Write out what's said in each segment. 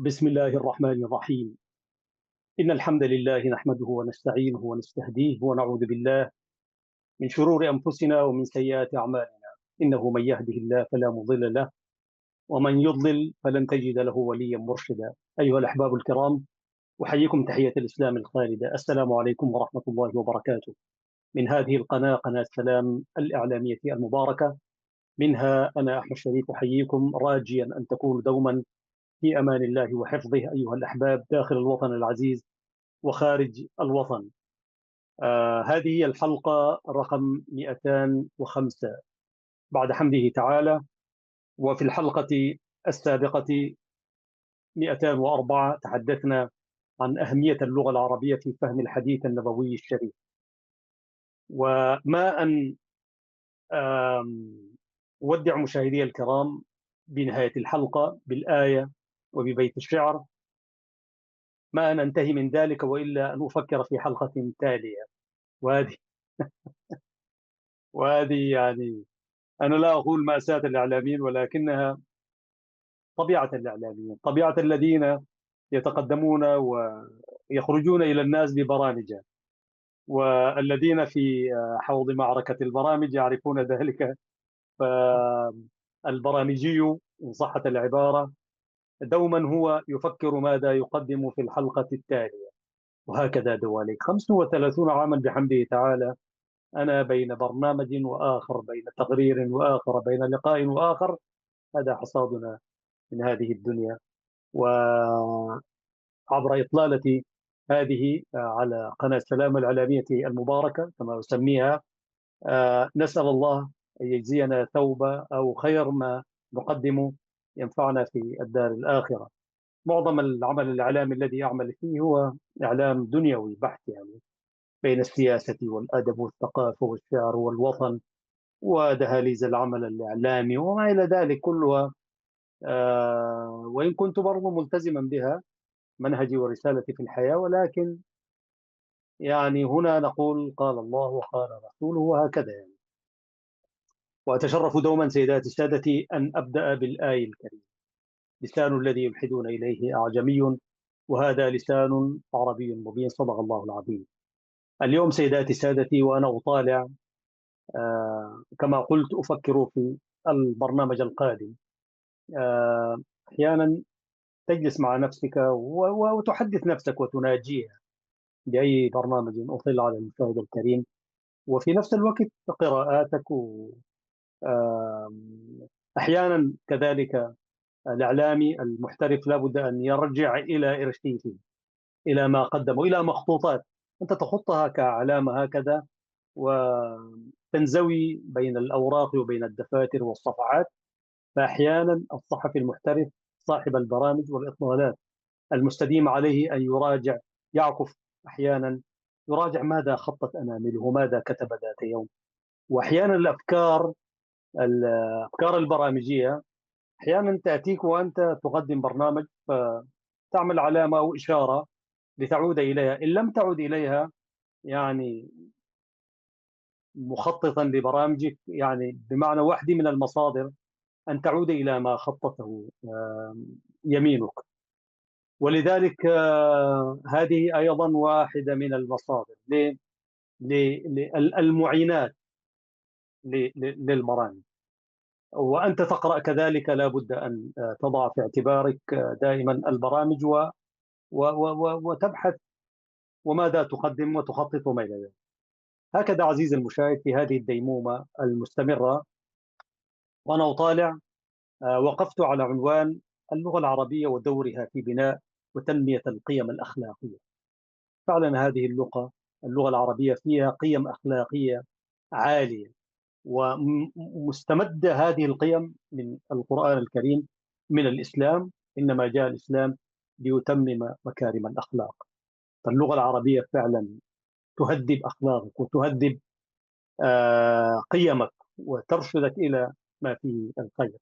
بسم الله الرحمن الرحيم. إن الحمد لله نحمده ونستعينه ونستهديه ونعوذ بالله من شرور أنفسنا ومن سيئات أعمالنا. إنه من يهده الله فلا مضل له ومن يضلل فلن تجد له وليا مرشدا. أيها الأحباب الكرام، أحييكم تحية الإسلام الخالدة. السلام عليكم ورحمة الله وبركاته. من هذه القناة، قناة سلام الإعلامية المباركة، منها أنا أحمد شريف أحييكم راجيا أن تكونوا دوما في أمان الله وحفظه أيها الأحباب داخل الوطن العزيز وخارج الوطن. هذه هي الحلقة رقم 205 بعد حمده تعالى. وفي الحلقة السابقة 204 تحدثنا عن أهمية اللغة العربية في فهم الحديث النبوي الشريف. وما أن أودع مشاهدي الكرام بنهاية الحلقة بالآية وببيت الشعر، ما أن أنتهي من ذلك وإلا أن أفكر في حلقة تالية. وهذه وهذه يعني أنا لا أقول مأساة الإعلاميين، ولكنها طبيعة الإعلاميين، طبيعة الذين يتقدمون ويخرجون إلى الناس ببرامج، والذين في حوض معركة البرامج يعرفون ذلك. فالبرامجي إن صحت العبارة دوما هو يفكر ماذا يقدم في الحلقة التالية، وهكذا دواليك. 35 عاما بحمده تعالى أنا بين برنامج وآخر، بين تقرير وآخر، بين لقاء وآخر. هذا حصادنا من هذه الدنيا. وعبر إطلالة هذه على قناة سلام الإعلامية المباركة كما أسميها، نسأل الله أن يجزينا ثوب أو خير ما نقدم ينفعنا في الدار الآخرة. معظم العمل الإعلامي الذي أعمل فيه هو إعلام دنيوي بحت، يعني بين السياسة والأدب والثقافة والشعر والوطن ودهاليز العمل الإعلامي وما إلى ذلك كلها. وإن كنت برضو ملتزما بها منهجي ورسالتي في الحياة، ولكن يعني هنا نقول قال الله وقال رسوله وهكذا يعني. وأتشرف دوما سيداتي سادتي أن أبدأ بالآية الكريمة: لسان الذي يلحدون إليه أعجمي وهذا لسان عربي مبين. صدق الله العظيم. اليوم سيداتي سادتي وأنا أطالع، كما قلت أفكر في البرنامج القادم. أحيانا تجلس مع نفسك وتحدث نفسك وتناجيها بأي برنامج أطل على المشاهد الكريم، وفي نفس الوقت قراءاتك أحيانا كذلك الإعلامي المحترف لابد أن يرجع إلى إرشيفه، إلى ما قدمه، إلى مخطوطات أنت تخطها كعلامة هكذا وتنزوي بين الأوراق وبين الدفاتر والصفحات. فأحيانا الصحفي المحترف صاحب البرامج والإطلالات المستديم عليه أن يراجع، يعكف أحيانا، يراجع ماذا خطت أنامله، ماذا كتب ذات يوم. وأحيانا الأفكار البرامجية أحيانا تأتيك وأنت تقدم برنامج فتعمل علامة أو إشارة لتعود إليها. إن لم تعد إليها يعني مخططا لبرامجك، يعني بمعنى واحد من المصادر أن تعود إلى ما خططه يمينك. ولذلك هذه أيضا واحدة من المصادر المعينات للبرامج. وأنت تقرأ كذلك لابد أن تضع في اعتبارك دائما البرامج وتبحث وماذا تقدم وتخطط وما إلى ذلك. هكذا عزيزي المشاهد في هذه الديمومة المستمرة وأنا أطالع، وقفت على عنوان اللغة العربية ودورها في بناء وتنمية القيم الأخلاقية. فعلا هذه اللغة العربية فيها قيم أخلاقية عالية، ومستمدة هذه القيم من القرآن الكريم، من الإسلام. إنما جاء الإسلام ليتمم مكارم الأخلاق. فاللغة العربية فعلا تهذب أخلاقك وتهذب قيمك وترشدك إلى ما فيه الخير.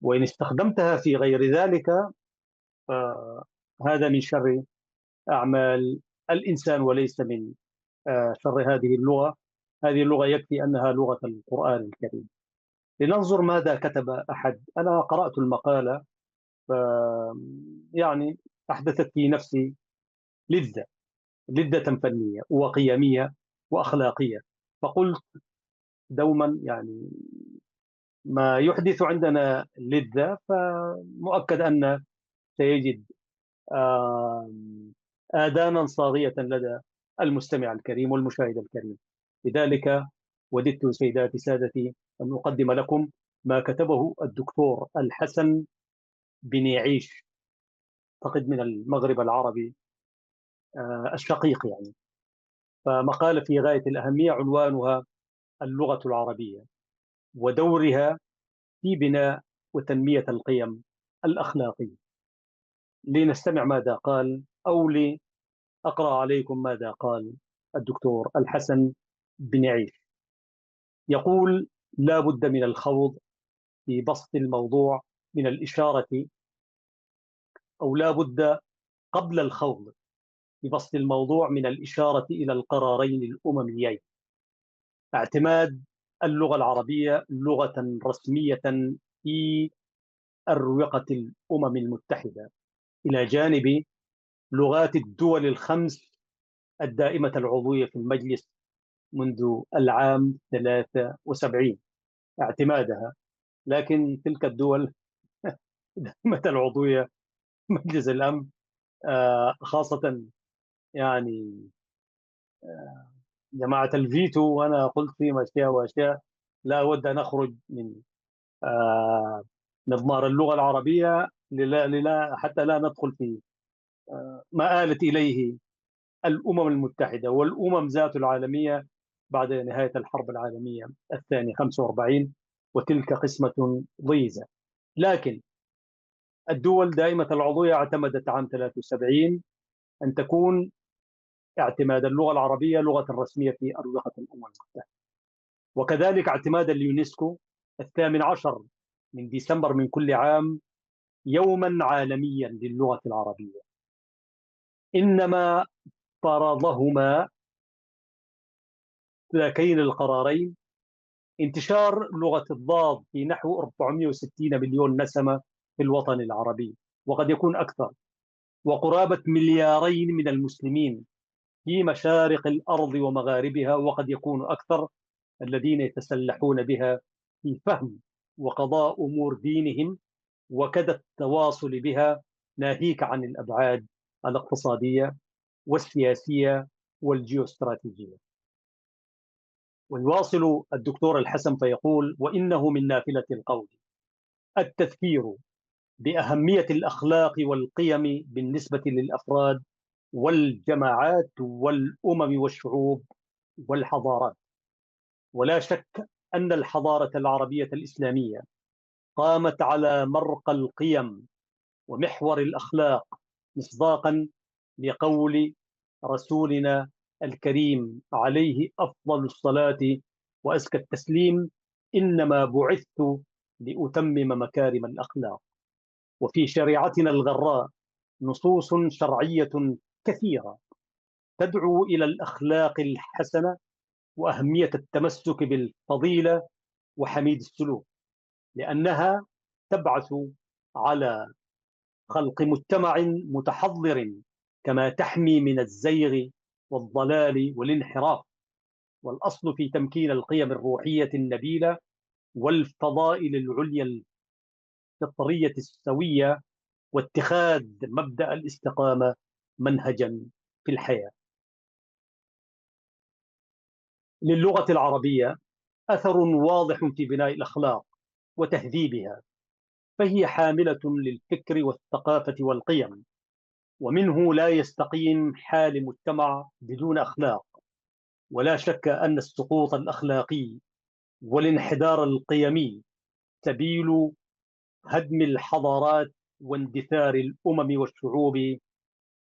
وإن استخدمتها في غير ذلك فهذا من شر أعمال الإنسان وليس من شر هذه اللغة. هذه اللغة يكفي أنها لغة القرآن الكريم. لننظر ماذا كتب أحد. أنا قرأت المقالة يعني أحدثت في نفسي لذة فنية وقيمية وأخلاقية. فقلت دوما يعني ما يحدث عندنا لذة فمؤكد أن سيجد آذانا صاغية لدى المستمع الكريم والمشاهد الكريم. لذلك وددت سيداتي سادتي أن أقدم لكم ما كتبه الدكتور الحسن بن يعيش، أعتقد من المغرب العربي الشقيق يعني. فمقالة في غاية الأهمية عنوانها اللغة العربية ودورها في بناء وتنمية القيم الأخلاقية. لنستمع ماذا قال، أو لأقرأ عليكم ماذا قال الدكتور الحسن بن عيش. يقول: لا بد من الخوض في بسط الموضوع من الإشارة، أو لا بد قبل الخوض في بسط الموضوع من الإشارة إلى القرارين الأمميين: اعتماد اللغة العربية لغة رسمية في أروقة الأمم المتحدة إلى جانب لغات الدول الخمس الدائمة العضوية في المجلس منذ العام 73 اعتمادها. لكن تلك الدول الدائمة العضوية في مجلس الأمن خاصة يعني جماعة الفيتو، وأنا قلت فيهم أشياء وأشياء لا أود أن أخرج من آه، مضمار اللغة العربية حتى لا ندخل في ما آلت إليه الأمم المتحدة والأمم ذات العالمية بعد نهاية الحرب العالمية الثانية 45، وتلك قسمة ضيزة. لكن الدول دائمة العضوية اعتمدت عام 73 أن تكون اعتماد اللغة العربية لغة رسمية في أروقة الأمم المتحدة، وكذلك اعتماد اليونسكو 18 من ديسمبر من كل عام يوما عالميا للغة العربية. إنما فرضهما ذاكين القرارين انتشار لغة الضاد في نحو 460 مليون نسمة في الوطن العربي، وقد يكون أكثر، وقرابة مليارين من المسلمين في مشارق الأرض ومغاربها، وقد يكون أكثر، الذين يتسلحون بها في فهم وقضاء أمور دينهم وكذا التواصل بها، ناهيك عن الأبعاد الاقتصادية والسياسية والجيوستراتيجية. ويواصل الدكتور الحسن فيقول: وإنه من نافلة القول التذكير بأهمية الأخلاق والقيم بالنسبة للأفراد والجماعات والأمم والشعوب والحضارات. ولا شك أن الحضارة العربية الإسلامية قامت على مرقى القيم ومحور الأخلاق، مصداقا لقول رسولنا الكريم عليه أفضل الصلاة وأزكى التسليم: إنما بعثت لأتمم مكارم الأخلاق. وفي شريعتنا الغراء نصوص شرعية كثيرة تدعو إلى الأخلاق الحسنة وأهمية التمسك بالفضيلة وحميد السلوك، لأنها تبعث على خلق مجتمع متحضر، كما تحمي من الزيغ والضلال والانحراف. والأصل في تمكين القيم الروحية النبيلة والفضائل العليا الفطرية السوية واتخاذ مبدأ الاستقامة منهجا في الحياة. للغة العربية أثر واضح في بناء الأخلاق وتهذيبها، فهي حاملة للفكر والثقافة والقيم، ومنه لا يستقيم حال مجتمع بدون أخلاق. ولا شك أن السقوط الأخلاقي والانحدار القيمي سبيل هدم الحضارات واندثار الأمم والشعوب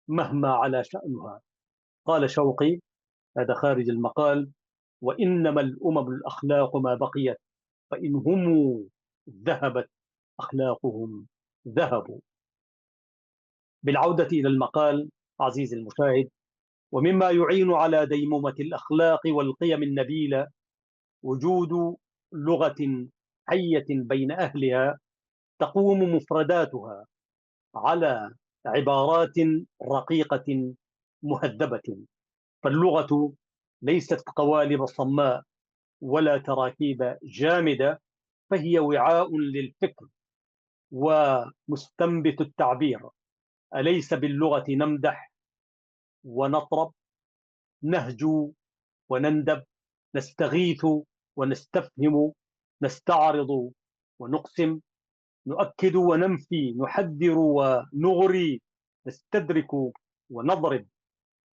مهما على شأنها. قال شوقي، هذا خارج المقال: وإنما الأمم الأخلاق ما بقيت، فإن هم ذهبت أخلاقهم ذهبوا. بالعودة إلى المقال عزيزي المشاهد، ومما يعين على ديمومة الأخلاق والقيم النبيلة وجود لغة حية بين أهلها تقوم مفرداتها على عبارات رقيقة مهذبة. فاللغة ليست قوالب صماء ولا تراكيب جامدة، فهي وعاء للفكر ومستنبت التعبير. أليس باللغة نمدح ونطرب، نهجو ونندب، نستغيث ونستفهم، نستعرض ونقسم، نؤكد وننفي، نحذر ونغري، نستدرك ونضرب،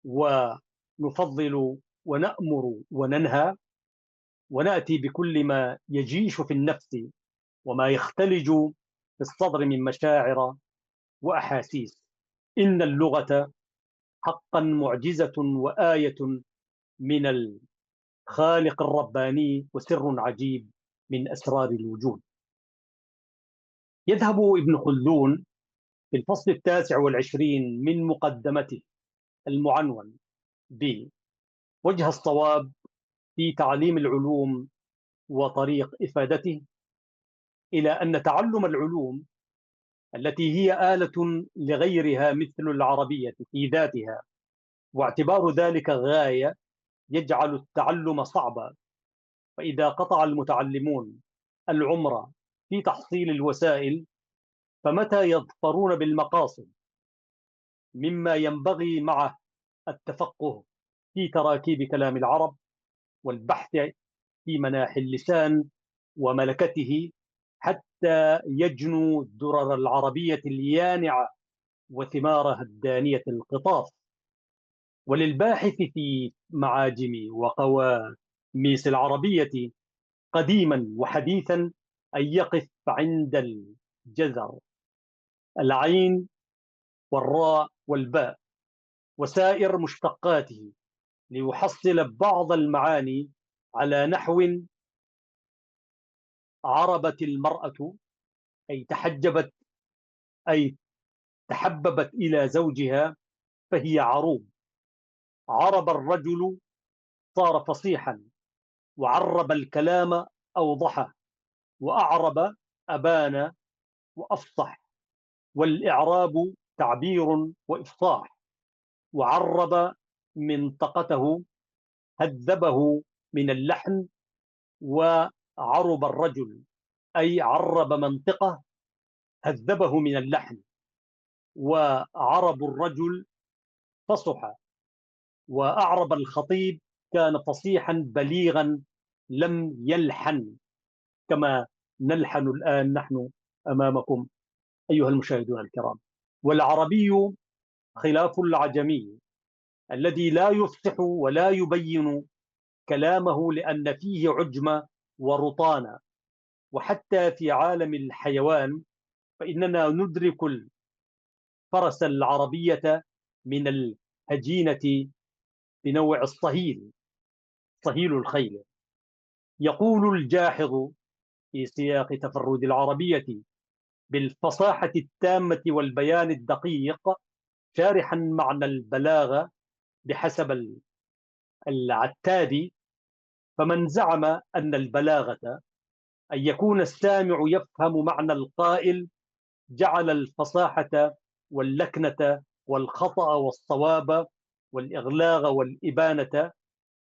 ونفضل ونأمر وننهى، ونأتي بكل ما يجيش في النفس وما يختلج في الصدر من مشاعر وأحاسيس. إن اللغة حقا معجزة وآية من الخالق الرباني وسر عجيب من أسرار الوجود. يذهب ابن خلدون في الفصل 29 من مقدمته المعنون بوجه الصواب في تعليم العلوم وطريق إفادته إلى أن تعلم العلوم التي هي آلة لغيرها مثل العربية في ذاتها، واعتبار ذلك غاية، يجعل التعلم صعبا. فإذا قطع المتعلمون العمر في تحصيل الوسائل، فمتى يظفرون بالمقاصد؟ مما ينبغي معه التفقه في تراكيب كلام العرب، والبحث في مناحي اللسان وملكته، حتى يجنوا درر العربية اليانعة وثمارها الدانية القطاف. وللباحث في معاجم وقواميس العربية قديما وحديثا أن يقف عند الجزر، العين والراء والباء وسائر مشتقاته، ليحصل بعض المعاني على نحو: عربت المرأة، أي تحجبت، أي تحببت إلى زوجها فهي عروب. عرب الرجل، صار فصيحا، وعرب الكلام أوضحه، وأعرب أبان وأفصح. والإعراب تعبير وإفصاح. وعرب منطقته، هذبه من اللحن. وعرب الرجل، أي عرب منطقة، هذبه من اللحن. وعرب الرجل فصح. وأعرب الخطيب، كان فصيحا بليغا لم يلحن، كما نلحن الآن نحن أمامكم أيها المشاهدون الكرام. والعربي خلاف العجمي الذي لا يفصح ولا يبين كلامه لأن فيه عجمة ورطانة. وحتى في عالم الحيوان فإننا ندرك الفرس العربية من الهجينة بنوع الصهيل، صهيل الخيل. يقول الجاحظ في سياق تفرد العربية بالفصاحة التامة والبيان الدقيق، شارحا معنى البلاغة بحسب العتادي: فمن زعم أن البلاغة أن يكون السامع يفهم معنى القائل، جعل الفصاحة واللكنة والخطأ والصواب والإغلاق والإبانة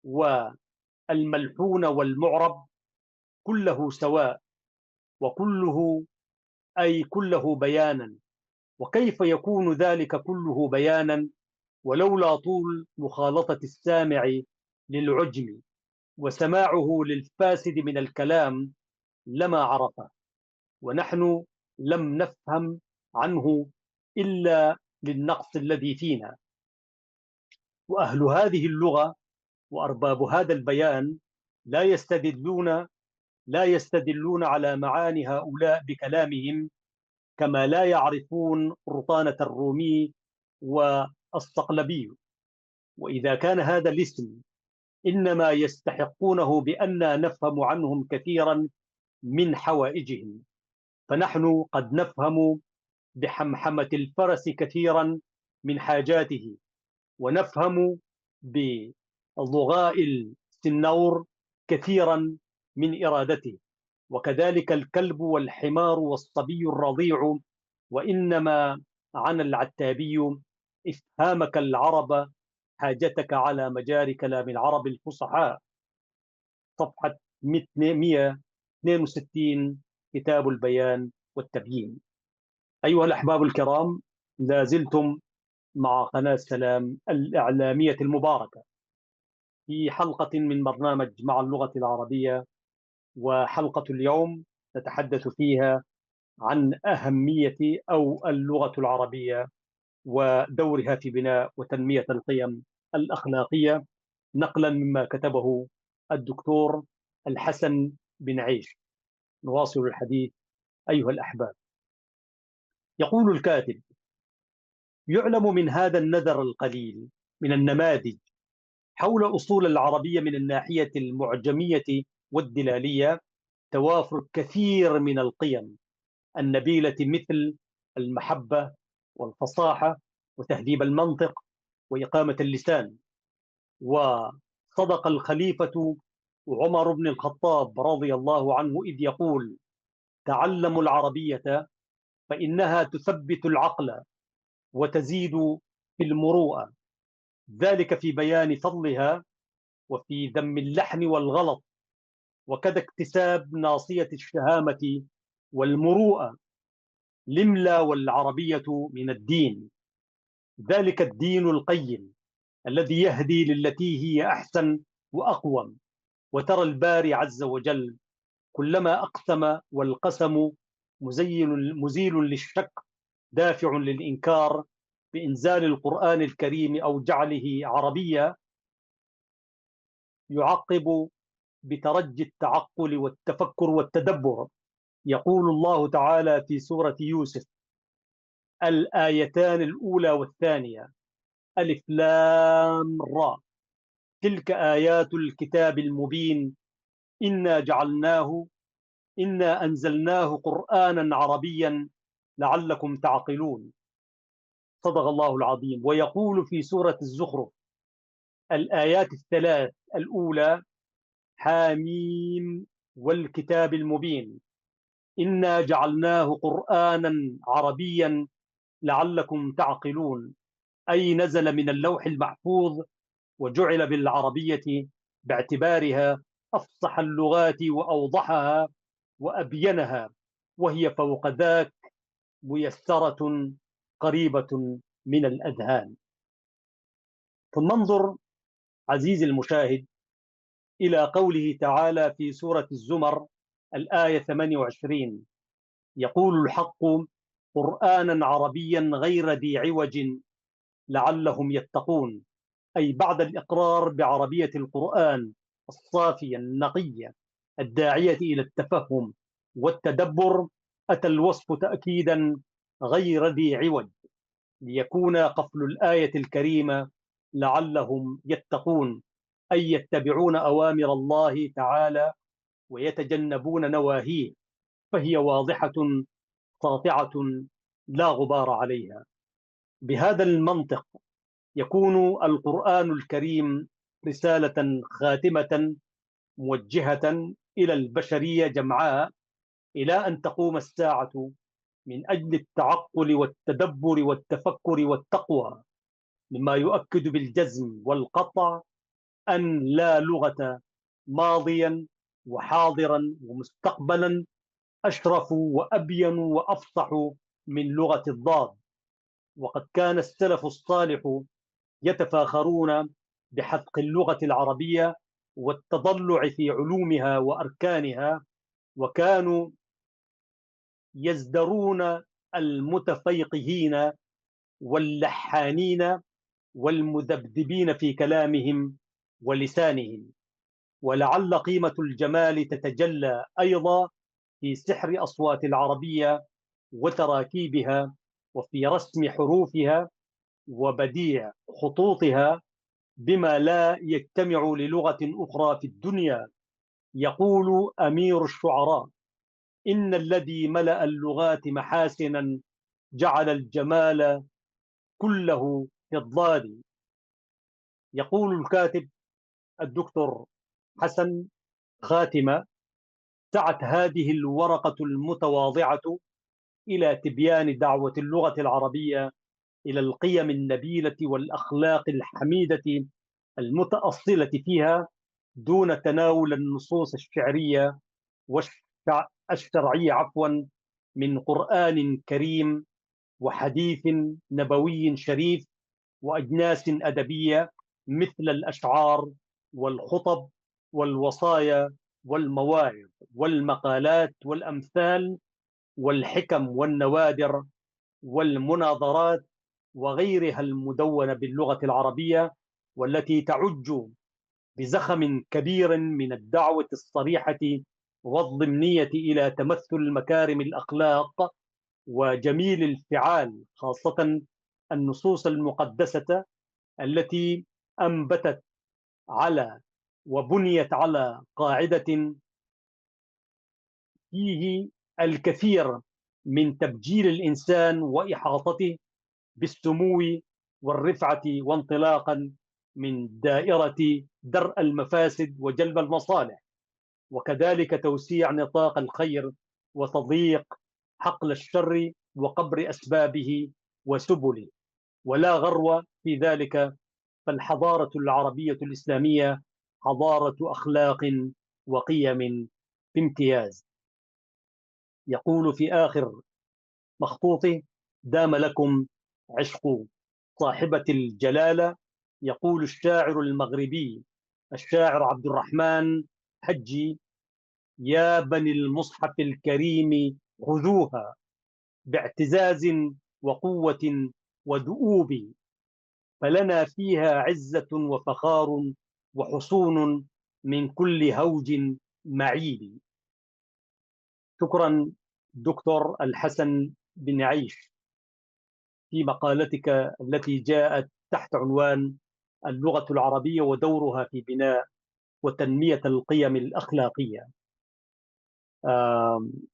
والملحون والمعرب كله سواء، وكله أي كله بيانا. وكيف يكون ذلك كله بيانا ولولا طول مخالطة السامع للعجم وسماعه للفاسد من الكلام لما عرفه، ونحن لم نفهم عنه إلا للنقص الذي فينا. وأهل هذه اللغة وأرباب هذا البيان لا يستدلون على معاني هؤلاء بكلامهم، كما لا يعرفون رطانة الرومي والصقلبي. وإذا كان هذا الاسم إنما يستحقونه بأن نفهم عنهم كثيرا من حوائجهم، فنحن قد نفهم بحمحمة الفرس كثيرا من حاجاته، ونفهم بضغاء السنور كثيرا من إرادته، وكذلك الكلب والحمار والصبي الرضيع. وإنما عن العتابي: إفهامك العرب حاجتك على مجاري كلام العرب الفصحاء. صفحة 162، كتاب البيان والتبيين. أيها الأحباب الكرام، لا زلتم مع قناة سلام الإعلامية المباركة في حلقة من برنامج مع اللغة العربية. وحلقة اليوم نتحدث فيها عن أهمية أو اللغة العربية ودورها في بناء وتنمية القيم الأخلاقية، نقلا مما كتبه الدكتور الحسن بن عيش. نواصل الحديث أيها الأحباب. يقول الكاتب: يعلم من هذا النذر القليل من النماذج حول أصول العربية من الناحية المعجمية والدلالية توافر كثير من القيم النبيلة، مثل المحبة والفصاحة وتهذيب المنطق وإقامة اللسان. وصدق الخليفة عمر بن الخطاب رضي الله عنه إذ يقول: تعلموا العربية فإنها تثبت العقل وتزيد في المروءة، ذلك في بيان فضلها وفي ذم اللحن والغلط، وكذا اكتساب ناصية الشهامة والمروءة. الإملا والعربية من الدين، ذلك الدين القيم الذي يهدي للتي هي أحسن وأقوم. وترى الباري عز وجل كلما أقسم والقسم مزيل للشك دافع للإنكار بإنزال القرآن الكريم أو جعله عربية، يعقب بترجي التعقل والتفكر والتدبر. يقول الله تعالى في سورة يوسف: الآيتان الأولى والثانية، ألف لام را، تلك آيات الكتاب المبين، إنا أنزلناه قرآنا عربيا لعلكم تعقلون. صدق الله العظيم. ويقول في سورة الزخرف الآيات الثلاث الأولى: حاميم والكتاب المبين، إنا جعلناه قرآنا عربيا لعلكم تعقلون، أي نزل من اللوح المحفوظ وجعل بالعربية باعتبارها أفصح اللغات وأوضحها وأبينها، وهي فوق ذاك ميسرة قريبة من الأذهان. ثم انظر عزيزي المشاهد إلى قوله تعالى في سورة الزمر الآية 28: يقول الحق قرآنا عربيا غير ذي عوج لعلهم يتقون، أي بعد الإقرار بعربية القرآن الصافية النقية الداعية إلى التفهم والتدبر، أتى الوصف تأكيدا غير ذي عوج، ليكون قفل الآية الكريمة لعلهم يتقون، أي يتبعون أوامر الله تعالى ويتجنبون نواهيه، فهي واضحة ساطعة لا غبار عليها. بهذا المنطق يكون القرآن الكريم رسالة خاتمة موجهة إلى البشرية جمعاء إلى أن تقوم الساعة، من أجل التعقل والتدبر والتفكر والتقوى، مما يؤكد بالجزم والقطع أن لا لغة ماضيا وحاضرا ومستقبلا أشرف وأبين وأفصح من لغة الضاد. وقد كان السلف الصالح يتفاخرون بحذق اللغة العربية والتضلع في علومها وأركانها، وكانوا يزدرون المتفيقهين واللحانين والمذبذبين في كلامهم ولسانهم. ولعل قيمة الجمال تتجلى أيضا في سحر أصوات العربية وتراكيبها، وفي رسم حروفها وبديع خطوطها بما لا يجتمع للغة أخرى في الدنيا. يقول أمير الشعراء: إن الذي ملأ اللغات محاسنا جعل الجمال كله في الضاد. يقول الكاتب الدكتور حسن خاتمة: سعت هذه الورقة المتواضعة إلى تبيان دعوة اللغة العربية إلى القيم النبيلة والأخلاق الحميدة المتأصلة فيها، دون تناول النصوص الشعرية والشرعية من قرآن كريم وحديث نبوي شريف وأجناس أدبية مثل الأشعار والخطب والوصايا والمواعظ والمقالات والأمثال والحكم والنوادر والمناظرات وغيرها المدونة باللغة العربية، والتي تعج بزخم كبير من الدعوة الصريحة والضمنية إلى تمثل مكارم الأخلاق وجميل الفعال، خاصة النصوص المقدسة التي أنبتت على وبنيت على قاعدة فيه الكثير من تبجيل الإنسان وإحاطته بالسمو والرفعة، وانطلاقا من دائرة درء المفاسد وجلب المصالح، وكذلك توسيع نطاق الخير وتضييق حقل الشر وقبر أسبابه وسبله، ولا غرو في ذلك. فالحضارة العربية الإسلامية حضارة أخلاق وقيم بامتياز. يقول في آخر مخطوطه: دام لكم عشق صاحبة الجلالة. يقول الشاعر المغربي الشاعر عبد الرحمن حجي: يا بني المصحف الكريم خذوها باعتزاز وقوة ودؤوب، فلنا فيها عزة وفخار وحصون من كل هوج معيب. شكرا دكتور الحسن بن عيش في مقالتك التي جاءت تحت عنوان اللغة العربية ودورها في بناء وتنمية القيم الأخلاقية.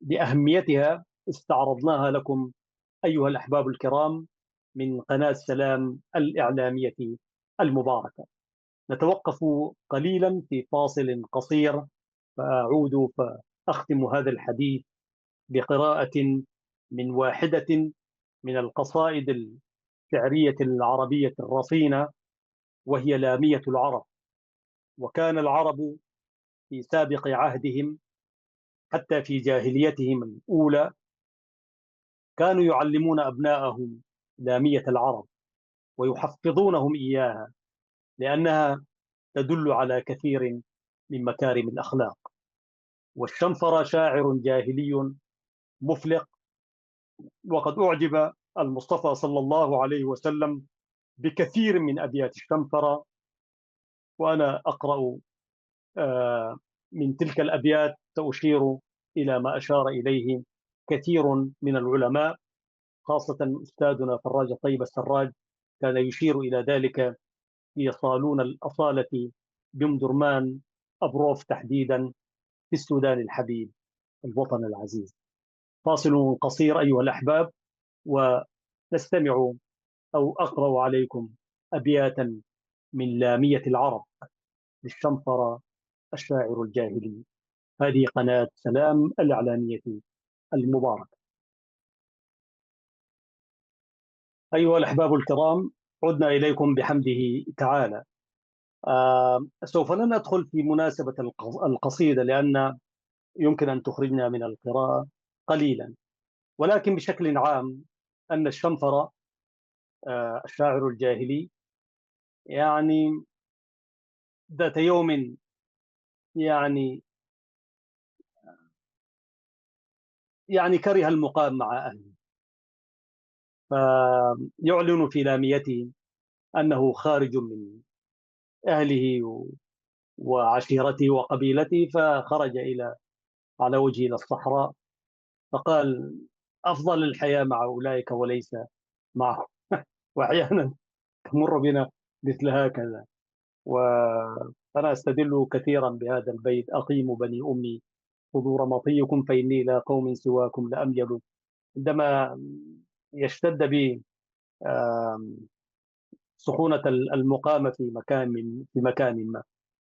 لأهميتها استعرضناها لكم أيها الأحباب الكرام من قناة سلام الإعلامية المباركة. نتوقف قليلا في فاصل قصير، فأعود فأختم هذا الحديث بقراءة من واحدة من القصائد الشعرية العربية الرصينة، وهي لامية العرب. وكان العرب في سابق عهدهم حتى في جاهليتهم الأولى كانوا يعلمون أبناءهم لامية العرب ويحفظونهم إياها، لأنها تدل على كثير من مكارم الأخلاق. والشنفر شاعر جاهلي مفلق، وقد أعجب المصطفى صلى الله عليه وسلم بكثير من أبيات الشنفرة، وأنا أقرأ من تلك الأبيات سأشير إلى ما أشار إليه كثير من العلماء، خاصة أستاذنا فراج طيب السراج كان يشير إلى ذلك في صالون الأصالة بمدرمان أبروف تحديدا في السودان الحبيب الوطن العزيز. فاصل قصير أيها الأحباب، ونستمع أو أقرأ عليكم أبياتا من لامية العرب للشنفر الشاعر الجاهلي. هذه قناة سلام الإعلامية المباركة. أيها الأحباب الكرام، عدنا إليكم بحمده تعالى. سوف لا ندخل في مناسبة القصيدة لأن يمكن أن تخرجنا من القراءة قليلا، ولكن بشكل عام أن الشنفر الشاعر الجاهلي يعني ذات يوم يعني كره المقام مع أهله، فيعلن في لاميته أنه خارج من أهله وعشيرته وقبيلته، فخرج على وجهه إلى الصحراء، فقال: أفضل الحياة مع أولئك وليس معهم. وأحيانا تمر بنا مثل هكذا. وأنا أستدل كثيرا بهذا البيت: أقيموا بني أمي خذوا رمطيكم فإني لا قوم سواكم لأميل. عندما يشتد بي سخونة المقامة في مكان ما،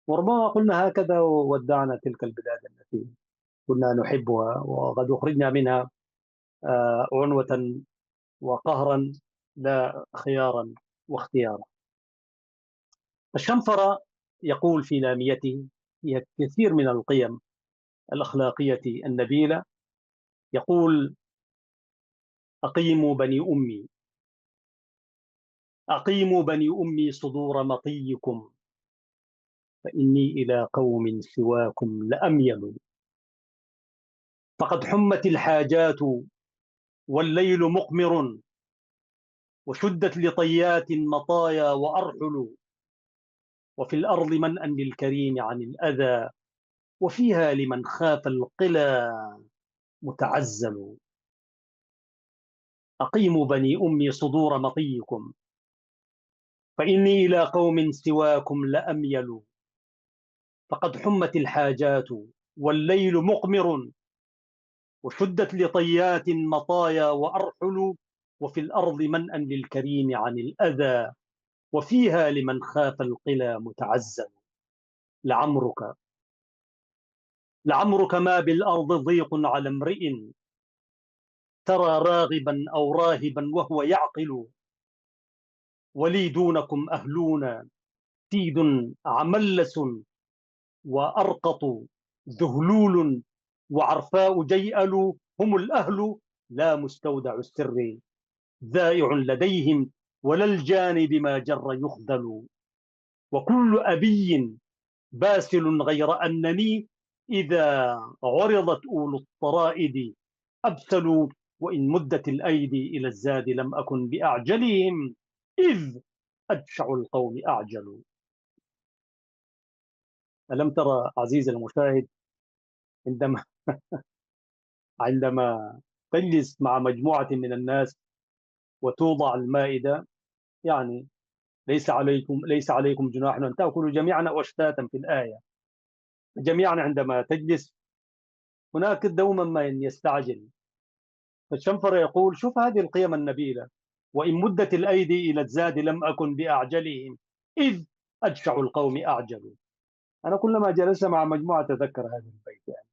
وربما قلنا هكذا وودعنا تلك البلاد التي كنا نحبها وقد أخرجنا منها عنوة وقهرا لا خيارا واختيارا. الشنفرة يقول في لاميته فيها كثير من القيم الأخلاقية النبيلة. يقول: أقيموا بني أمي، أقيموا بني أمي صدور مطيكم، فإني إلى قوم سواكم لأميل. فقد حمت الحاجات والليل مقمر، وشدت لطيات المطايا وأرحل. وفي الأرض منأ للكريم عن الأذى، وفيها لمن خاف القلى متعزل. أقيموا بني أمي صدور مطيكم، فإني إلى قوم سواكم لأميل. فقد حمت الحاجات والليل مقمر، وشدت لطيات المطايا وأرحل. وفي الأرض منأ للكريم عن الأذى، وفيها لمن خاف القلى متعزل. لعمرك، لعمرك ما بالأرض ضيق على امرئ ترى راغبا أو راهبا وهو يعقل. ولي دونكم أهلون سيد عملس وأرقط ذهلول وعرفاء جيأل. هم الأهل لا مستودع السر ذائع لديهم، ولا الجانب ما جر يخذل. وكل أبي باسل غير أنني إذا عرضت أولو الطرائد أبسل. وإن مدت الأيدي إلى الزاد لم أكن بأعجلهم، إذ أجشع القوم أعجل. ألم ترى عزيزي المشاهد، عندما عندما تجلس مع مجموعة من الناس وتوضع المائدة، يعني ليس عليكم جناح أن تأكلوا جميعا أو أشتاتا في الآية، جميعا عندما تجلس هناك دوما من يستعجل. فالشنفر يقول: شوف هذه القيم النبيلة: وإن مدت الأيدي إلى الزاد لم أكن بأعجلهم، إذ أجشع القوم أعجل. أنا كلما جلست مع مجموعة أتذكر هذا البيت يعني.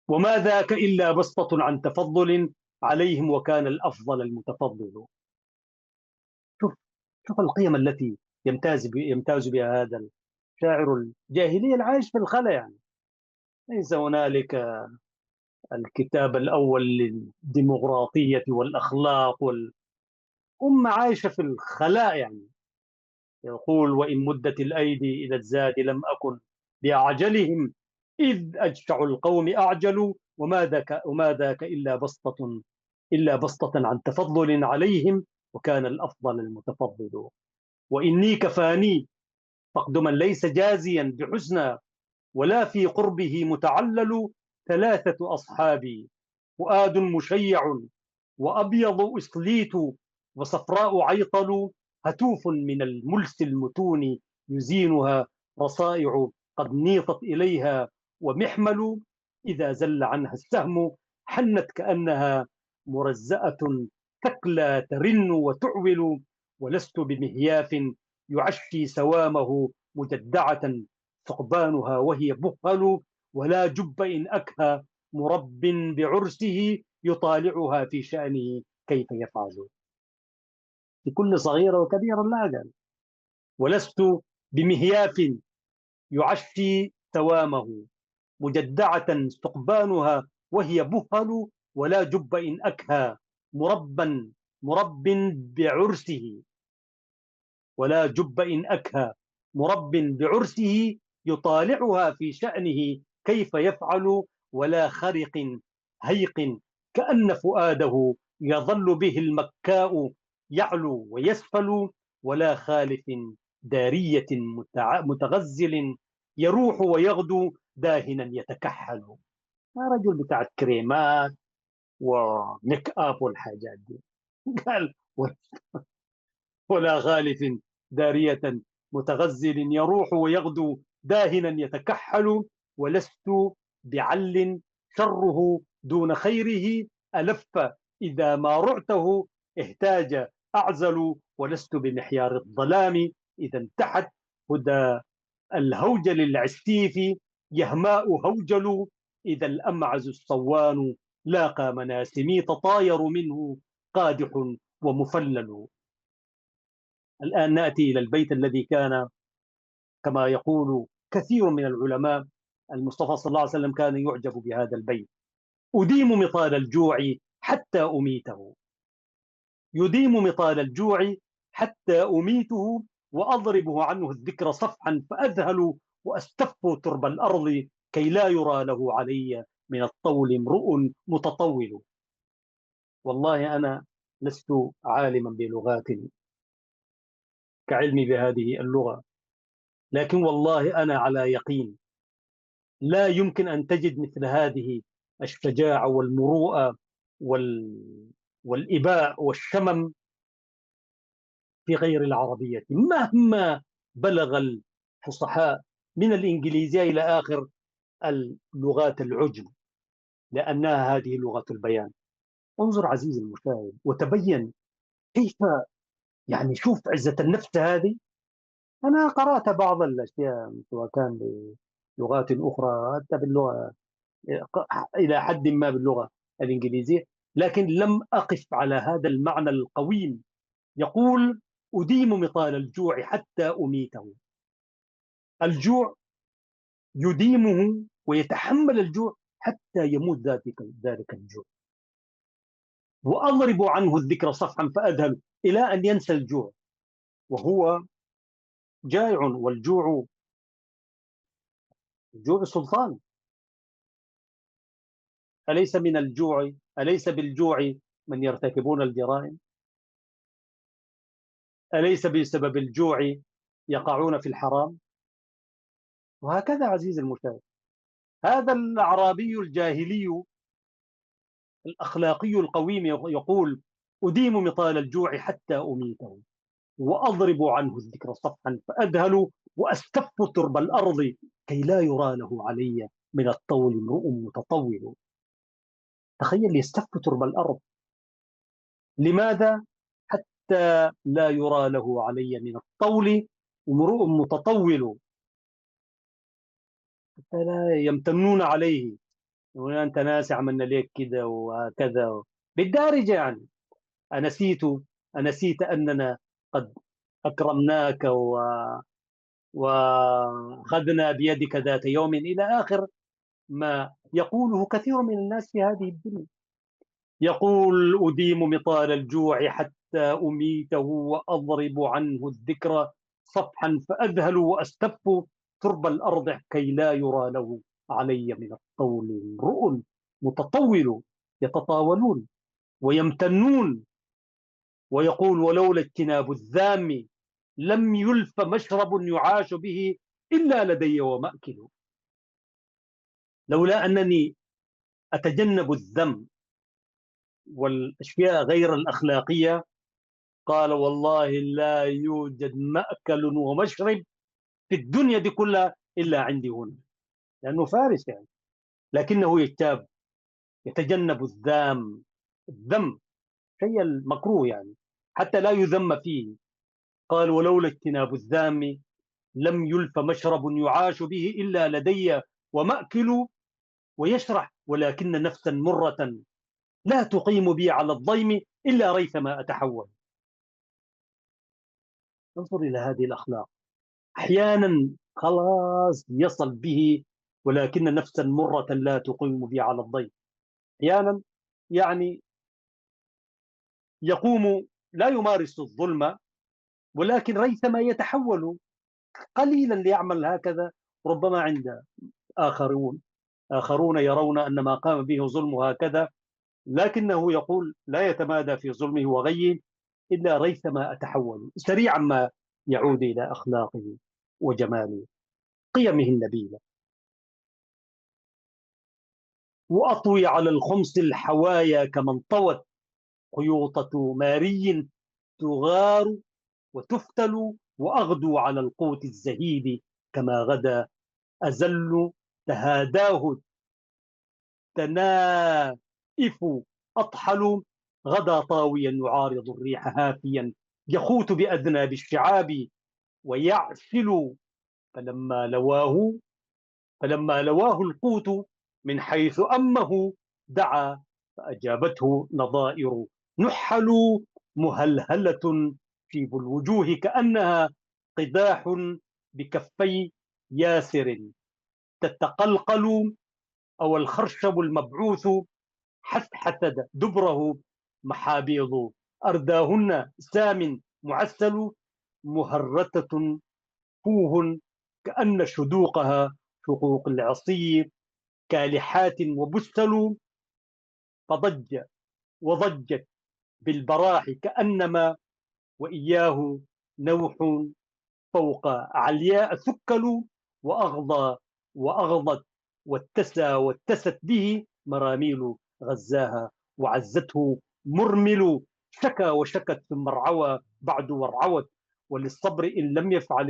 وما ذاك إلا بسطة عن تفضل عليهم، وكان الأفضل المتفضل. شوف، شوف القيم التي يمتاز بها هذا الشاعر الجاهلي العايش في الخلا يعني. ليس هنالك الكتاب الأول للديمقراطية والأخلاق أمة عايشة في الخلاء يعني. يقول: وإن مدت الأيدي إلى الزاد لم أكن بأعجلهم، إذ أجشع القوم أعجلوا. وما ذاك إلا بسطة عن تفضل عليهم، وكان الأفضل المتفضل. وإني كفاني فقد من ليس جازيا بحسنى، ولا في قربه متعلل. ثلاثة أصحابي فؤاد مشيع، وأبيض إصليت، وصفراء عيطل. هتوف من الملس المتون يزينها رصائع قد نيطت إليها. ومحمل إذا زل عنها السهم حنت كأنها مرزأة ثكلى ترن وتعول. ولست بمهياف يعشي سوامه مجدعة ثقبانها وهي بهل. ولا جب إن أكهى مرب بعرسه يطالعها في شأنه كيف يفعل. في كل صغيرة وكبيرة لا قال. ولست بمهياف يعشي توامه مجدعة ثقبانها وهي بهل. ولا جب إن أكهى مرب بعرسه. ولا جب إن أكهى مرب بعرسه يطالعها في شأنه كيف يفعل. ولا خرق هيق كأن فؤاده يظل به المكاء يعلو ويسفل. ولا خالف دارية متغزل يروح ويغدو داهنا يتكحل. يا رجل بتاع كريمات وميك اب والحاجات دي. قال: ولا غالف دارية متغزل يروح ويغدو داهنا يتكحل. ولست بعل شره دون خيره ألف إذا ما رعته اهتاج أعزل. ولست بمحيار الظلام إذا انتحت هدى الهوجل العسيف يهماء هوجل. إذا الأمعز الصوان لاقى مناسمي تطاير منه قادح ومفلل. الآن نأتي إلى البيت الذي كان كما يقول كثير من العلماء. المصطفى صلى الله عليه وسلم كان يعجب بهذا البيت: أديم مطال الجوع حتى أميته. يديم مطال الجوع حتى أميته، وأضربه عنه الذكر صفحا فأذهل، وأستف ترب الأرض كي لا يرى له علي من الطول امرؤ متطول. والله أنا لست عالما بلغات كعلمي بهذه اللغة، لكن والله أنا على يقين لا يمكن أن تجد مثل هذه الشجاعة والمروءة والإباء والشمم في غير العربية، مهما بلغ الفصحاء من الإنجليزية إلى آخر اللغات العجم، لأنها هذه لغة البيان. انظر عزيزي المشاهد وتبين كيف، يعني شوف عزة النفس هذه. أنا قرأت بعض الأشياء سواء كان بلغات أخرى، حتى باللغة إلى حد ما باللغة الإنجليزية، لكن لم أقف على هذا المعنى القويم. يقول: أديم مطال الجوع حتى أميته. الجوع يديمه ويتحمل الجوع حتى يموت ذلك الجوع، وأضرب عنه الذكر صفحا فأذهل إلى أن ينسى الجوع وهو جائع. والجوع الجوع سلطان. أليس من الجوع، أليس بالجوع من يرتكبون الجرائم؟ أليس بسبب الجوع يقعون في الحرام؟ وهكذا عزيزي المشاهد، هذا الأعرابي الجاهلي الأخلاقي القويم يقول: أديم مطال الجوع حتى أميته، وأضرب عنه الذكر صفحا فأذهل، وأستف ترب الأرض كي لا يرى له علي من الطول امرؤ متطول. تخيل، يستف ترب الأرض. لماذا؟ حتى لا يرى له علي من الطول امرؤ متطول، حتى لا يمتنون عليه، يقولون أنت ناس عملنا ليك كذا وهكذا بالدارجة. يعني أنسيت أننا قد أكرمناك وأخذنا بيدك ذات يوم، إلى آخر ما يقوله كثير من الناس في هذه الدنيا. يقول: أديم مطال الجوع حتى أميته، وأضرب عنه الذكر صفحا فأذهل، وأستف ترب الأرض كي لا يرى له علي من الطول امرؤ متطول. يتطاولون ويمتنون، ويقول: ولولا اجتناب الذام لم يلف مشرب يعاش به إلا لدي ومأكل. لولا أنني أتجنب الذم والأشياء غير الأخلاقية، قال والله لا يوجد مأكل ومشرب في الدنيا دي كلها إلا عندي هنا، لأنه فارس يعني. لكنه يجتاب، يتجنب الذم شيء المكروه يعني، حتى لا يذم فيه. قال: ولولا اجتناب الذام لم يلف مشرب يعاش به إلا لدي ومأكل. ويشرح: ولكن نفسا مرة لا تقيم بي على الضيم إلا ريثما أتحول. انظر إلى هذه الأخلاق. أحيانا خلاص يصل به: ولكن نفسا مرة لا تقيم بي على الضيم. أحيانا يعني يقوم لا يمارس الظلم، ولكن ريثما يتحول قليلا ليعمل هكذا. ربما عند آخرون يرون أن ما قام به ظلم هكذا، لكنه يقول لا يتمادى في ظلمه وغيه إلا ريثما أتحول. سريعا ما يعود إلى أخلاقه وجماله، قيمه النبيلة. وأطوي على الخمس الحوايا كمن طوت خيوطة ماري تغار وتفتل، وأغدو على القوت الزهيد كما غدا أزل تهاداه تنائف أطحل. غدا طاويا يعارض الريح هافيا يخوت بأذناب الشعاب ويعسل. فلما لواه فلما لواه القوت من حيث أمه دعا فأجابته نظائر نحل مهلهلة في الوجوه كأنها قداح بكفي ياسر تتقلقل، أو الخرشب المبعوث حثحث دبره محابيض أرداهن سام معسل مهرتة فوه كأن شدوقها شقوق العصي كالحات وبستل، فضج وضجت بالبراح كأنما وإياه نوح فوق علياء ثكل، وأغضى وأغضت واتست به مراميل غزاها وعزته مرمل، شكى وشكت ثم ارعوى بعد وارعوت، وللصبر إن لم يفعل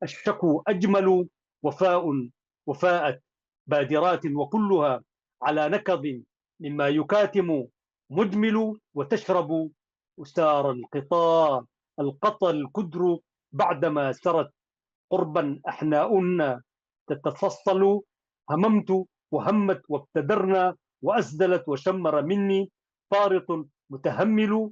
الشكو أجمل، وفاء وفاءت بادرات وكلها على نكض مما يكاتم مجمل، وتشرب أسار القطى الكدر بعدما سرت قربا أحناؤنا تتفصل، هممت وهمت وابتدرنا وأسدلت وشمر مني فارط متهمل،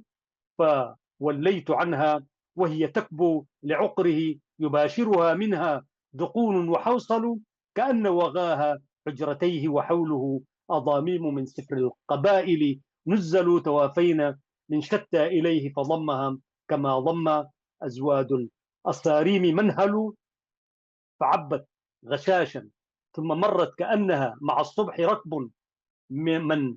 فوليت عنها وهي تكبو لعقره يباشرها منها دقون وحوصل، كأن وغاها حجرتيه وحوله أضاميم من سفر القبائل نزلوا توافينا من شتى إليه فضمها كما ضم أزواد الصاريم منهل، فعبت غشاشا ثم مرت كأنها مع الصبح ركب من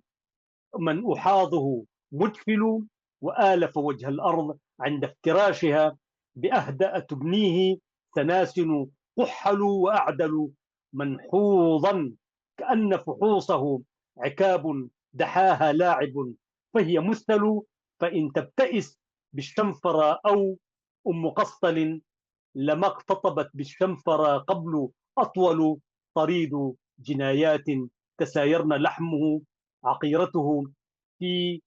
من أحاضه مدفل، وآلف وجه الأرض عند افتراشها بأهدأ تبنيه سناسن قحل، وأعدل منحوظا كأن فحوصه عكاب دحاها لاعب فهي مثل، فإن تبتئس بالشنفر أو أم قسطل لما اقتطبت بالشنفر قبل أطول طريد جنايات تسايرن لحمه عقيرته في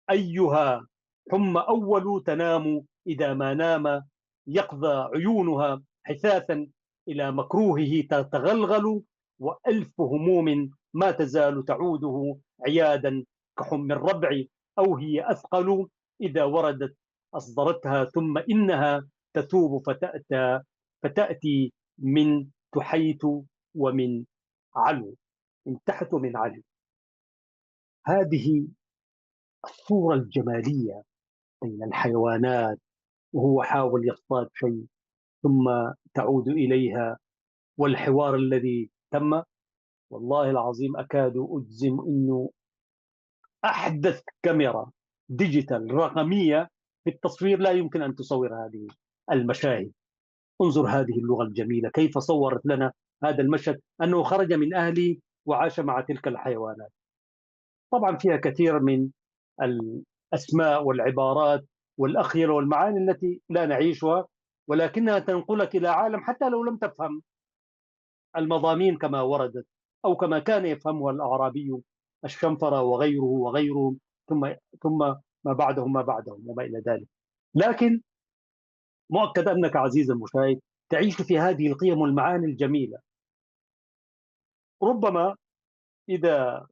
أيها حم أول تنام إذا ما نام يقضى عيونها حثاثا إلى مكروهه تتغلغل، وألف هموم ما تزال تعوده عيادا كحم الربع أو هي أثقل، إذا وردت أصدرتها ثم إنها تثوب فتأتي من تحيت ومن علو، من تحت ومن علو. هذه الصورة الجمالية بين الحيوانات، وهو حاول يصطاد شيء ثم تعود إليها، والحوار الذي تم، والله العظيم أكاد أجزم أنه أحدث كاميرا ديجيتال رقمية في التصوير لا يمكن أن تصور هذه المشاهد. انظر هذه اللغة الجميلة كيف صورت لنا هذا المشهد، أنه خرج من أهله وعاش مع تلك الحيوانات. طبعا فيها كثير من الأسماء والعبارات والأخيرة والمعاني التي لا نعيشها، ولكنها تنقلك إلى عالم حتى لو لم تفهم المضامين كما وردت أو كما كان يفهمها الأعرابي الشنفرة وغيره وغيره، ثم ما بعدهم وما إلى ذلك. لكن مؤكد أنك عزيزي المشاهد تعيش في هذه القيم والمعاني الجميلة. ربما إذا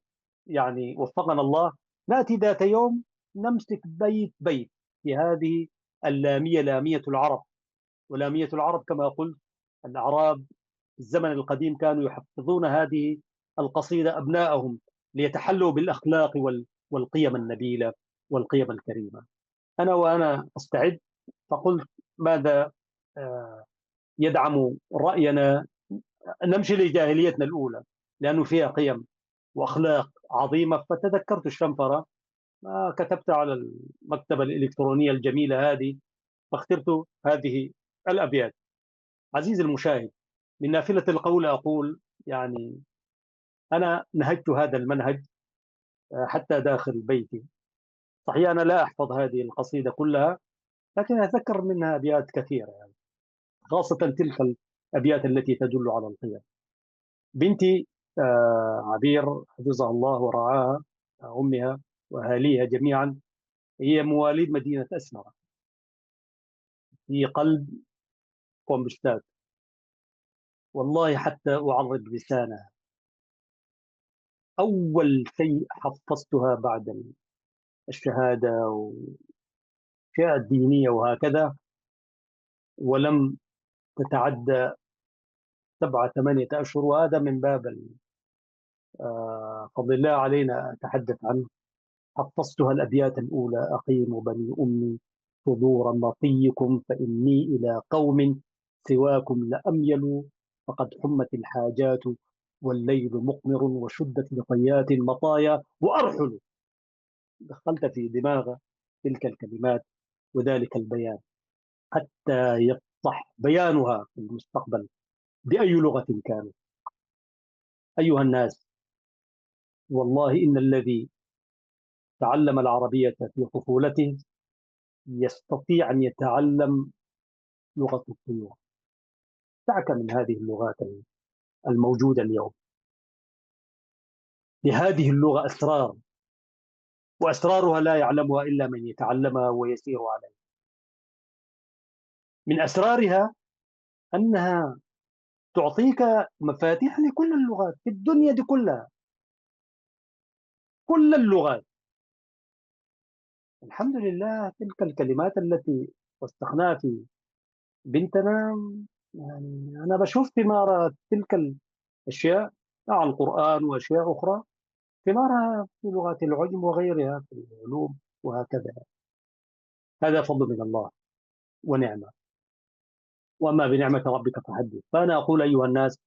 يعني وفقنا الله نأتي ذات يوم نمسك بيت بيت في هذه اللامية، لامية العرب. ولامية العرب كما قلت، الأعراب في الزمن القديم كانوا يحفظون هذه القصيدة أبنائهم ليتحلوا بالأخلاق والقيم النبيلة والقيم الكريمة. وأنا أستعد فقلت ماذا يدعم رأينا، نمشي لجاهليتنا الأولى لأنه فيها قيم وأخلاق عظيمة. فتذكرت الشنفرة، كتبت على المكتبة الإلكترونية الجميلة هذه، فاخترت هذه الأبيات. عزيزي المشاهد، من نافلة القول أقول يعني أنا نهجت هذا المنهج حتى داخل بيتي. صحيح أنا لا أحفظ هذه القصيدة كلها، لكن أتذكر منها أبيات كثيرة يعني، خاصة تلك الأبيات التي تدل على القيم. بنتي عبير حفظها الله ورعاها، أمها وأهاليها جميعا، هي مواليد مدينة أسمرة في قلب كومبشتات. والله حتى أعرب لسانها أول شيء حفظتها بعد الشهادة والأشياء الدينية وهكذا، ولم تتعدى 7 8 أشهر، وهذا من باب فضل الله علينا أتحدث عنه. حفظتها الأبيات الأولى: أقيم بني أمي صدور مطيكم، فإني إلى قوم سواكم لأميل، فقد حمت الحاجات والليل مقمر، وشدت لطيات المطايا وأرحل. دخلت في دماغ تلك الكلمات وذلك البيان حتى يفتح بيانها في المستقبل بأي لغة كانت. أيها الناس، والله إن الذي تعلم العربية في طفولته يستطيع أن يتعلم لغة الطيور. دعك من هذه اللغات الموجودة اليوم. لهذه اللغة أسرار، وأسرارها لا يعلمها إلا من يتعلمها ويسير عليها. من أسرارها أنها تعطيك مفاتيح لكل اللغات في الدنيا دي كلها، كل اللغات. الحمد لله تلك الكلمات التي وسخناها في بنتنا، يعني أنا بشوف ثمار تلك الأشياء مع القرآن وأشياء أخرى، ثمارها في لغات العجم وغيرها في العلوم وهكذا. هذا فضل من الله ونعمة، وأما بنعمة ربك فحدث. فأنا أقول أيها الناس،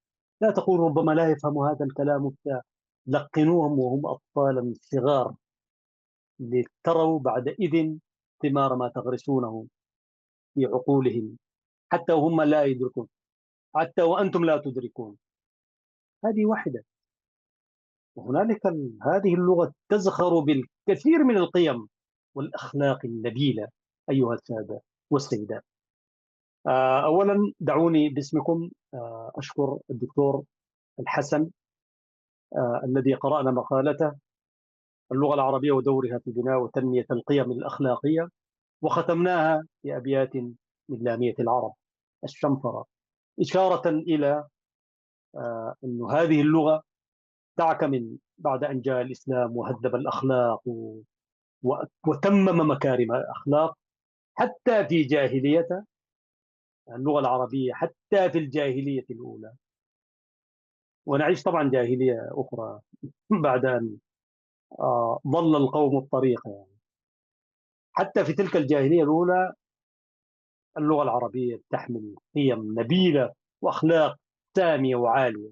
لا تقول ربما لا يفهم هذا الكلام وبتاع. لقنوهم وهم أطفالا صغار، لتروا بعد إذن ثمار ما تغرسونه في عقولهم، حتى وهم لا يدركون، حتى وأنتم لا تدركون. هذه واحدة. وهنالك هذه اللغة تزخر بالكثير من القيم والأخلاق النبيلة. أيها السادة والسيدات، أولا دعوني باسمكم أشكر الدكتور الحسن الذي قرأنا مقالته: اللغة العربية ودورها في بناء وتنمية القيم الأخلاقية، وختمناها بأبيات من لامية العرب الشمفرة، إشارة إلى أن هذه اللغة دعك من بعد أن جاء الإسلام وهذب الأخلاق وتمم مكارم الأخلاق حتى في جاهلية اللغة العربية، حتى في الجاهلية الأولى. ونعيش طبعا جاهلية أخرى بعد أن ضل القوم الطريق يعني. حتى في تلك الجاهلية الأولى اللغة العربية تحمل قيم نبيلة وأخلاق سامية وعالية.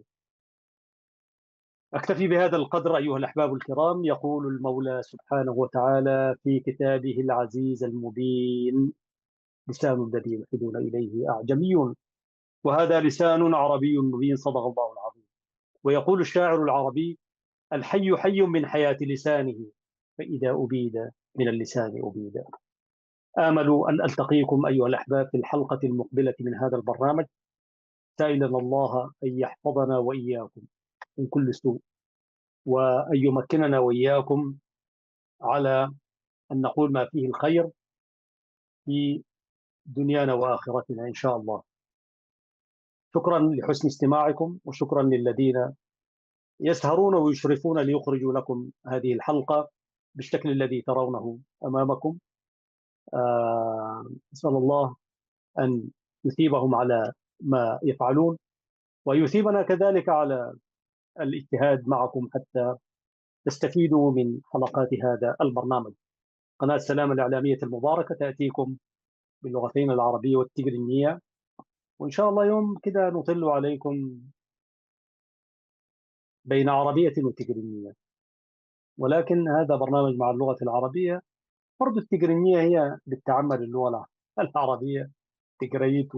أكتفي بهذا القدر أيها الأحباب الكرام. يقول المولى سبحانه وتعالى في كتابه العزيز المبين: لسان الذي يلحدون إليه أعجمي، وهذا لسان عربي مبين. صدق الله العظيم. ويقول الشاعر العربي: الحي حي من حياة لسانه، فإذا أبيد من اللسان أبيد. آمل أن ألتقيكم أيها الأحباب في الحلقة المقبلة من هذا البرنامج، سائلا الله أن يحفظنا وإياكم من كل سوء، وأن يمكننا وإياكم على أن نقول ما فيه الخير في دنيانا وآخرتنا إن شاء الله. شكرا لحسن استماعكم، وشكرا للذين يسهرون ويشرفون ليخرجوا لكم هذه الحلقة بالشكل الذي ترونه أمامكم. أسأل الله أن يثيبهم على ما يفعلون، ويثيبنا كذلك على الاجتهاد معكم حتى تستفيدوا من حلقات هذا البرنامج. قناة السلام الإعلامية المباركة تأتيكم باللغتين العربية والتجرينية، وإن شاء الله يوم كده نطل عليكم بين عربية وتجرينية. ولكن هذا برنامج مع اللغة العربية. برضو التجرينية هي بالتعمد اللغة العربية، تجريت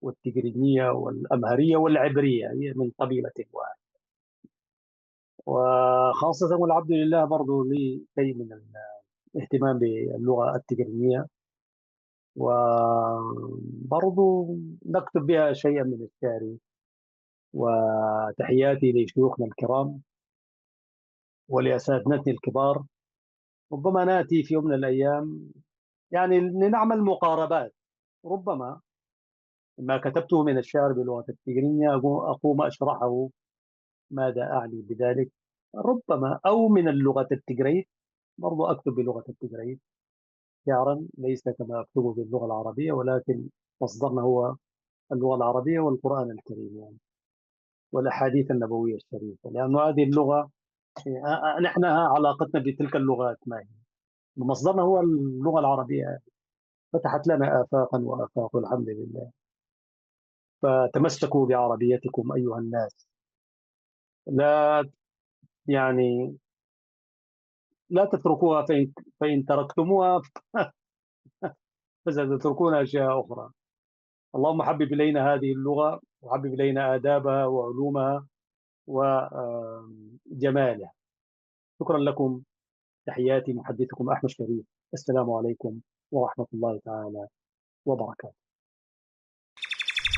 والتجرينية والأمهرية والعبرية هي من قبيلة واحدة. وخاصة والعبد لله برضو لي شيء من الاهتمام باللغة التجرينية، وبرضو نكتب بها شيئا من الشعر. وتحياتي لشيوخنا الكرام ولأساتذتنا الكبار. ربما نأتي في يوم من الأيام يعني لنعمل مقاربات، ربما ما كتبته من الشعر باللغة التجرينية أقوم أشرحه ماذا أعني بذلك، ربما، أو من اللغة التجريت، برضو أكتب بلغة التجريت شعرا، ليس كما أكتبه باللغة العربية، ولكن مصدرنا هو اللغة العربية والقرآن الكريم يعني، والأحاديث النبوية الشريفة، لأن هذه اللغة نحن علاقتنا بتلك اللغات ما هي؟ مصدرنا هو اللغة العربية، فتحت لنا آفاقا وآفاق، الحمد لله. فتمسكوا بعربيتكم أيها الناس، لا يعني لا تتركوها، فإن تركتموها فستتركون أشياء أخرى. اللهم حبب إلينا هذه اللغة، وحبب إلينا آدابها وعلومها وجمالها. شكرا لكم. تحياتي محدثكم أحمد شريف. السلام عليكم ورحمة الله تعالى وبركاته.